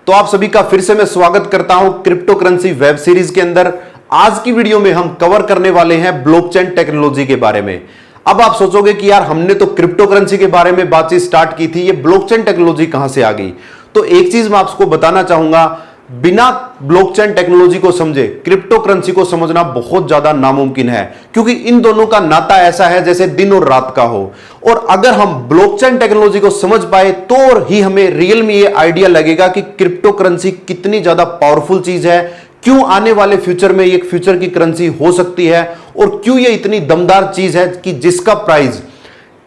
तो आप सभी का फिर से मैं स्वागत करता हूं क्रिप्टो करेंसी वेब सीरीज के अंदर। आज की वीडियो में हम कवर करने वाले हैं ब्लॉकचेन टेक्नोलॉजी के बारे में। अब आप सोचोगे कि यार हमने तो क्रिप्टो करेंसी के बारे में बातचीत स्टार्ट की थी, ये ब्लॉकचेन टेक्नोलॉजी कहां से आ गई। तो एक चीज मैं आपको बताना चाहूंगा, बिना ब्लॉकचेन टेक्नोलॉजी को समझे क्रिप्टो करेंसी को समझना बहुत ज्यादा नामुमकिन है, क्योंकि इन दोनों का नाता ऐसा है जैसे दिन और रात का हो। और अगर हम ब्लॉकचेन टेक्नोलॉजी को समझ पाए तो ही हमें रियल में ये आइडिया लगेगा कि क्रिप्टो करेंसी कितनी ज्यादा पावरफुल चीज है, क्यों आने वाले फ्यूचर में एक फ्यूचर की करेंसी हो सकती है, और क्यों ये इतनी दमदार चीज है कि जिसका प्राइस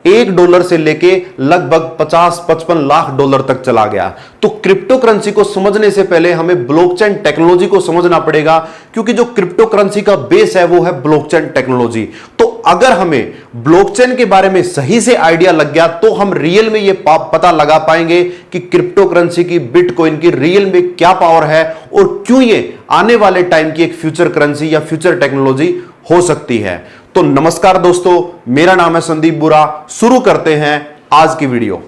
$1 से लेके लगभग 50-55 लाख डॉलर तक चला गया। तो क्रिप्टो करेंसी को समझने से पहले हमें ब्लॉकचेन टेक्नोलॉजी को समझना पड़ेगा, क्योंकि जो क्रिप्टो करेंसी का बेस है वो है ब्लॉकचेन टेक्नोलॉजी। तो अगर हमें ब्लॉकचेन के बारे में सही से आइडिया लग गया तो हम रियल में ये पता लगा पाएंगे कि क्रिप्टो करेंसी की, बिटकॉइन की रियल में क्या पावर है और क्यों ये आने वाले टाइम की एक फ्यूचर करेंसी या फ्यूचर टेक्नोलॉजी हो सकती है। तो नमस्कार दोस्तों, मेरा नाम है संदीप बुरा। शुरू करते हैं आज की वीडियो।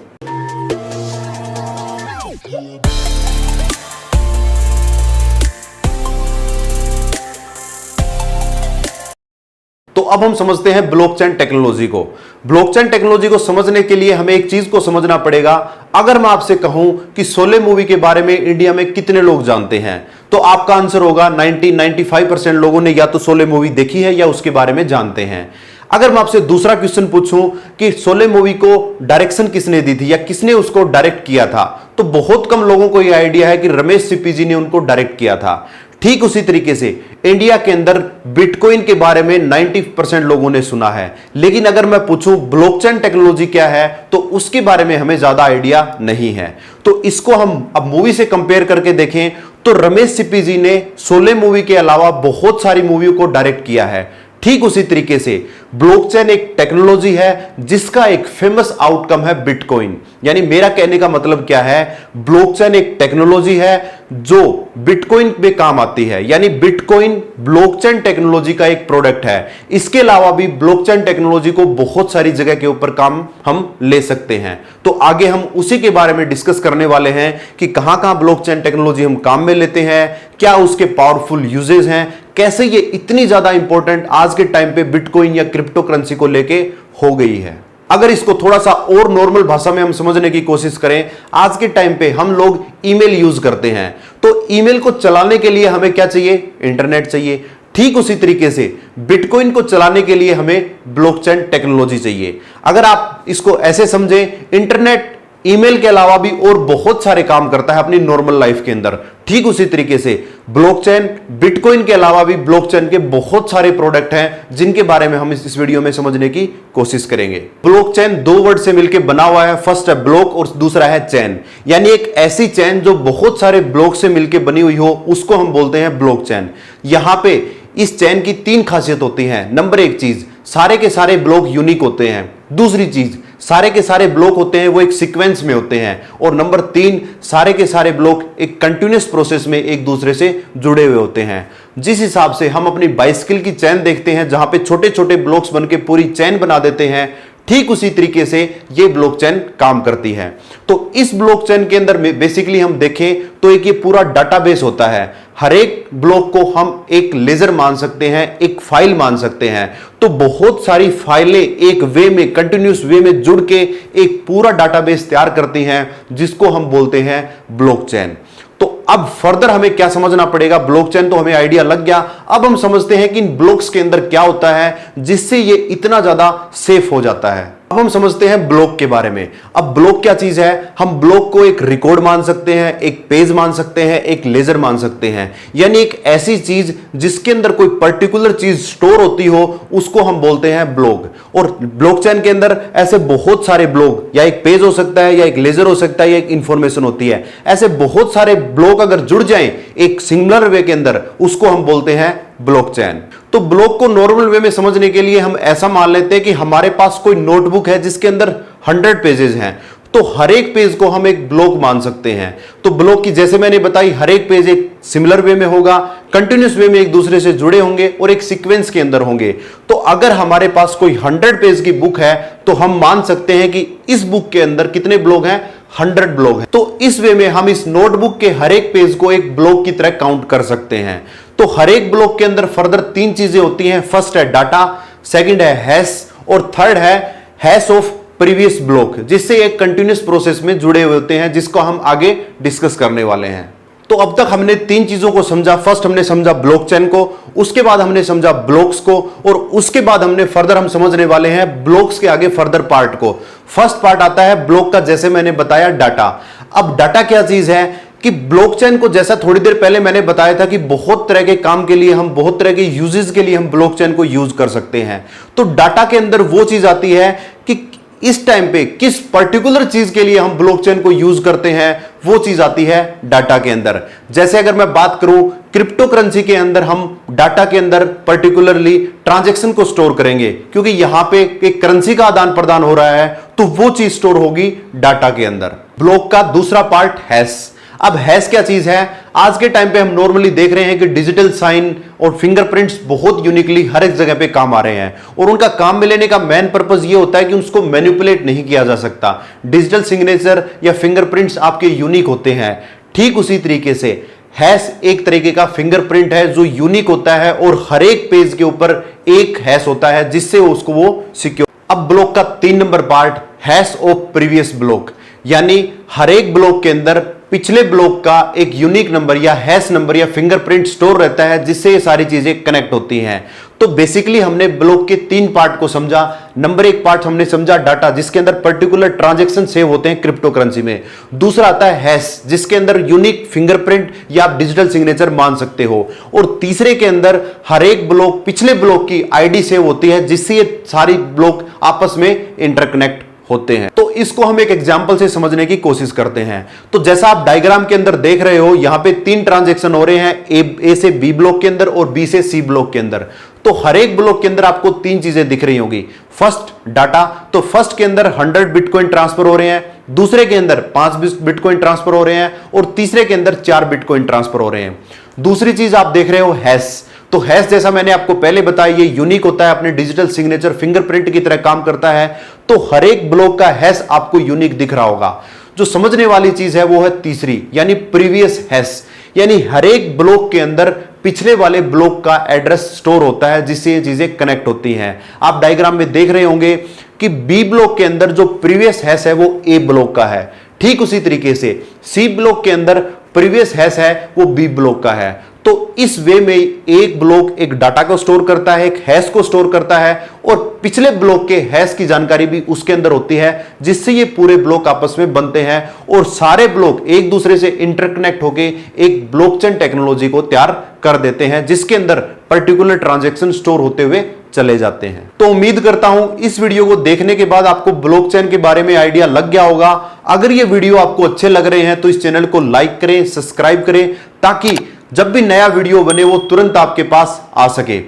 तो अब हम समझते हैं ब्लॉकचेन टेक्नोलॉजी को। ब्लॉकचेन टेक्नोलॉजी को समझने के लिए हमें एक चीज को समझना पड़ेगा। अगर मैं आपसे कहूं कि शोले मूवी के बारे में इंडिया में कितने लोग जानते हैं, तो आपका आंसर होगा 90-95% लोगों ने या तो शोले मूवी देखी है या उसके बारे में जानते हैं। अगर मैं आपसे दूसरा क्वेश्चन पूछूं कि शोले मूवी को डायरेक्शन किसने दी थी या किसने उसको डायरेक्ट किया था, तो बहुत कम लोगों को यह आइडिया है कि रमेश सिप्पी जी ने उनको डायरेक्ट किया था। ठीक उसी तरीके से इंडिया के अंदर बिटकॉइन के बारे में 90% लोगों ने सुना है, लेकिन अगर मैं पूछूं ब्लॉकचेन टेक्नोलॉजी क्या है तो उसके बारे में हमें ज्यादा आइडिया नहीं है। तो इसको हम अब मूवी से कंपेयर करके देखें तो रमेश सिप्पी जी ने शोले मूवी के अलावा बहुत सारी मूवियों को डायरेक्ट किया है। ठीक उसी तरीके से ब्लॉकचेन एक टेक्नोलॉजी है जिसका एक फेमस आउटकम है बिटकॉइन। यानी मेरा कहने का मतलब क्या है, ब्लॉकचेन एक टेक्नोलॉजी है जो बिटकॉइन पे काम आती है। यानी बिटकॉइन ब्लॉकचेन टेक्नोलॉजी का एक प्रोडक्ट है। इसके अलावा भी ब्लॉकचेन टेक्नोलॉजी को बहुत सारी जगह के ऊपर काम हम ले सकते हैं। तो आगे हम उसी के बारे में डिस्कस करने वाले हैं कि कहां कहां ब्लॉकचेन टेक्नोलॉजी हम काम में लेते हैं, क्या उसके पावरफुल यूजेस हैं, कैसे ये इतनी ज्यादा इंपॉर्टेंट आज के टाइम पे बिटकॉइन या क्रिप्टो करेंसी को लेके हो गई है। अगर इसको थोड़ा सा और नॉर्मल भाषा में हम समझने की कोशिश करें, आज के टाइम पे हम लोग ईमेल यूज करते हैं, तो ईमेल को चलाने के लिए हमें क्या चाहिए, इंटरनेट चाहिए। ठीक उसी तरीके से बिटकॉइन को चलाने के लिए हमें ब्लॉकचेन टेक्नोलॉजी चाहिए। अगर आप इसको ऐसे समझें, इंटरनेट ईमेल के अलावा भी और बहुत सारे काम करता है अपनी नॉर्मल लाइफ के अंदर। ठीक उसी तरीके से ब्लॉकचेन बिटकॉइन के अलावा भी ब्लॉकचेन के बहुत सारे प्रोडक्ट हैं जिनके बारे में हम इस वीडियो में समझने की कोशिश करेंगे। ब्लॉकचेन दो वर्ड से मिलकर बना हुआ है, फर्स्ट है ब्लॉक और दूसरा है चेन। यानी एक ऐसी चेन जो बहुत सारे ब्लॉक से मिलकर बनी हुई हो उसको हम बोलते हैं ब्लॉकचेन। यहां पे इस चेन की 3 खासियत होती हैं। नंबर 1 चीज, सारे के सारे ब्लॉक यूनिक होते हैं। दूसरी चीज, सारे के सारे ब्लॉक होते हैं वो एक सीक्वेंस में होते हैं। और नंबर 3, सारे के सारे ब्लॉक एक कंटिन्यूअस प्रोसेस में एक दूसरे से जुड़े हुए होते हैं। जिस हिसाब से हम अपनी बाइसिकल की चेन देखते हैं जहां पे छोटे छोटे ब्लॉक्स बनके पूरी चेन बना देते हैं, ठीक उसी तरीके से ये ब्लॉकचेन काम करती है। तो इस ब्लॉकचेन के अंदर बेसिकली हम देखें तो एक ये पूरा डाटाबेस होता है। हर एक ब्लॉक को हम एक लेजर मान सकते हैं, एक फाइल मान सकते हैं। तो बहुत सारी फाइलें एक वे में, कंटिन्यूअस वे में जुड़ के एक पूरा डाटाबेस तैयार करती हैं, जिसको हम बोलते हैं ब्लॉकचेन। तो अब फर्दर हमें क्या समझना पड़ेगा, ब्लॉकचेन तो हमें आइडिया लग गया। अब हम समझते हैं कि इन ब्लॉक्स के अंदर क्या होता है जिससे ये इतना ज्यादा सेफ हो जाता है। अब हम समझते हैं ब्लॉक के बारे में। अब ब्लॉक क्या चीज है, हम ब्लॉक को एक रिकॉर्ड मान सकते हैं, एक पेज मान सकते हैं, एक लेजर मान सकते हैं। यानी एक ऐसी चीज जिसके अंदर कोई पर्टिकुलर चीज स्टोर होती हो उसको हम बोलते हैं ब्लॉक। और ब्लॉकचेन के अंदर ऐसे बहुत सारे ब्लॉक, या एक पेज हो सकता है, या एक लेजर हो सकता है, या एक इंफॉर्मेशन होती है। ऐसे बहुत सारे ब्लॉक अगर जुड़ जाएं एक सिमिलर वे के अंदर, उसको हम बोलते हैं ब्लॉकचेन। तो ब्लॉक को नॉर्मल वे में समझने के लिए हम ऐसा मान लेते हैं कि हमारे पास कोई नोटबुक है जिसके अंदर 100 पेजेस हैं, तो हर एक पेज को हम एक ब्लॉक मान सकते हैं। तो ब्लॉक की जैसे मैंने बताई, हर एक पेज एक सिमिलर वे में होगा, कंटिन्यूअस वे में एक दूसरे से जुड़े होंगे और एक सीक्वेंस के अंदर होंगे। तो अगर हमारे पास कोई 100 पेज की बुक है तो हम मान सकते हैं कि इस बुक के अंदर कितने ब्लॉक हैं, 100 ब्लॉक हैं। तो इस वे में हम इस नोटबुक के हर एक पेज को एक ब्लॉक की तरह काउंट कर सकते हैं। तो हर एक ब्लॉक के अंदर फर्दर 3 चीजें होती हैं। फर्स्ट है डाटा, सेकंड है हैश और थर्ड है हैश ऑफ प्रीवियस ब्लॉक, जिससे एक कंटिन्यूअस प्रोसेस में जुड़े हुए होते हैं, जिसको हम आगे डिस्कस करने वाले हैं। तो अब तक हमने 3 चीजों को समझा। फर्स्ट हमने समझा ब्लॉकचेन को, उसके बाद हमने समझा ब्लॉक्स को, और उसके बाद हमने फर्दर हम समझने वाले हैं ब्लॉक्स के आगे फर्दर पार्ट को। फर्स्ट पार्ट आता है ब्लॉक का, जैसे मैंने बताया डाटा। अब डाटा क्या चीज है कि ब्लॉकचेन को, जैसा थोड़ी देर पहले मैंने बताया था कि बहुत तरह के काम के लिए हम, बहुत तरह के यूजेस के लिए हम ब्लॉकचेन को यूज कर सकते हैं। तो डाटा के अंदर वो चीज आती है कि इस टाइम पे किस पर्टिकुलर चीज के लिए हम ब्लॉकचेन को यूज करते हैं, वो चीज आती है डाटा के अंदर। जैसे अगर मैं बात करूं क्रिप्टो करेंसी के अंदर, हम डाटा के अंदर पर्टिकुलरली ट्रांजैक्शन को स्टोर करेंगे, क्योंकि यहां पे एक करेंसी का आदान प्रदान हो रहा है, तो वो चीज स्टोर होगी डाटा के अंदर। ब्लॉक का दूसरा पार्ट हैश। अब हैश क्या चीज है? आज के टाइम पे हम नॉर्मली देख रहे हैं कि डिजिटल साइन और फिंगरप्रिंट्स बहुत यूनिकली हर एक जगह पे काम आ रहे हैं, और उनका काम में लेने का मेन पर्पस ये होता है कि उसको मैनिपुलेट नहीं किया जा सकता। डिजिटल सिग्नेचर या फिंगरप्रिंट्स आपके यूनिक होते हैं। ठीक उसी तरीके से हैश एक तरीके का फिंगरप्रिंट है जो यूनिक होता है, और हर एक पेज के ऊपर एक हैश होता है जिससे उसको वो सिक्योर। अब ब्लॉक का 3 number part hash of previous block, यानी हर एक ब्लॉक के अंदर पिछले ब्लॉक का एक यूनिक नंबर या हैश नंबर या फिंगरप्रिंट स्टोर रहता है, जिससे ये सारी चीजें कनेक्ट होती हैं। तो बेसिकली हमने ब्लॉक के 3 पार्ट को समझा। नंबर 1 पार्ट हमने समझा डाटा, जिसके अंदर पर्टिकुलर ट्रांजैक्शन सेव होते हैं क्रिप्टो करेंसी में। दूसरा आता है हैश, जिसके अंदर यूनिक फिंगरप्रिंट या आप डिजिटल सिग्नेचर मान सकते हो। और तीसरे के अंदर हर एक ब्लॉक पिछले ब्लॉक की आईडी सेव होती है, जिससे ये सारी ब्लॉक आपस में इंटरकनेक्ट होते हैं। तो इसको हम एक एग्जांपल से समझने की कोशिश करते हैं। तो जैसा आप डायग्राम के अंदर देख रहे हो, यहां पे 3 ट्रांजैक्शन हो रहे हैं, ए से बी ब्लॉक के अंदर और बी से सी ब्लॉक के अंदर। तो हर एक ब्लॉक के अंदर आपको 3 चीजें दिख रही होंगी। फर्स्ट डाटा, तो फर्स्ट के अंदर 100 बिटकॉइन ट्रांसफर हो रहे हैं, दूसरे के अंदर 5 बिटकॉइन ट्रांसफर हो रहे हैं, और तीसरे के अंदर 4 बिटकॉइन ट्रांसफर हो रहे हैं। दूसरी चीज आप देख रहे हो हैश। तो हैश जैसा मैंने आपको पहले बताया, ये यूनिक होता है, अपने डिजिटल सिग्नेचर फिंगरप्रिंट की तरह काम करता है। तो हर एक ब्लॉक का हैश आपको यूनिक दिख रहा होगा। जो समझने वाली चीज है वो है तीसरी, यानी प्रीवियस हैश, यानी हर एक ब्लॉक के अंदर पिछले वाले ब्लॉक का एड्रेस स्टोर होता है, जिससे ये चीजें कनेक्ट होती हैं। आप डायग्राम में देख रहे होंगे कि बी ब्लॉक के अंदर जो प्रीवियस हैश है वो ए ब्लॉक का है। ठीक उसी तरीके से सी ब्लॉक के अंदर प्रीवियस हैश है वो बी ब्लॉक का है। तो इस वे में एक ब्लॉक एक डाटा को स्टोर करता है, एक हैश को स्टोर करता है, और पिछले ब्लॉक के हैश की जानकारी भी उसके अंदर होती है, जिससे ये पूरे ब्लॉक आपस में बनते हैं, और सारे ब्लॉक एक दूसरे से इंटरकनेक्ट होकर एक ब्लॉकचेन टेक्नोलॉजी को तैयार कर देते हैं, जिसके अंदर पर्टिकुलर ट्रांजैक्शन स्टोर होते हुए चले जाते हैं। तो उम्मीद करता हूं इस वीडियो को देखने के बाद आपको ब्लॉकचेन के बारे में आइडिया लग गया होगा। अगर ये वीडियो आपको अच्छे लग रहे हैं तो इस चैनल को लाइक करें, सब्सक्राइब करें, ताकि जब भी नया वीडियो बने वो तुरंत आपके पास आ सके।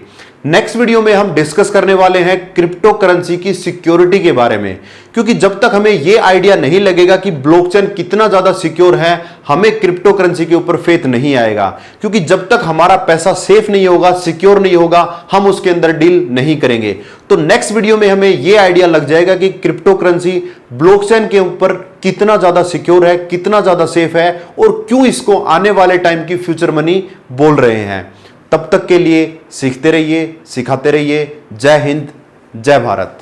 नेक्स्ट वीडियो में हम डिस्कस करने वाले हैं क्रिप्टो करेंसी की सिक्योरिटी के बारे में, क्योंकि जब तक हमें यह आइडिया नहीं लगेगा कि ब्लॉकचेन कितना ज्यादा सिक्योर है, हमें क्रिप्टो करेंसी के ऊपर फेथ नहीं आएगा। क्योंकि जब तक हमारा पैसा सेफ नहीं होगा, सिक्योर नहीं होगा, हम उसके अंदर डील नहीं करेंगे। तो नेक्स्ट वीडियो में हमें यह आइडिया लग जाएगा कि क्रिप्टो करेंसी ब्लॉकचेन के ऊपर कितना ज्यादा सिक्योर है, कितना ज्यादा सेफ है, और क्यों इसको आने वाले टाइम की फ्यूचर मनी बोल रहे हैं। तब तक के लिए सीखते रहिए, सिखाते रहिए। जय हिंद, जय भारत।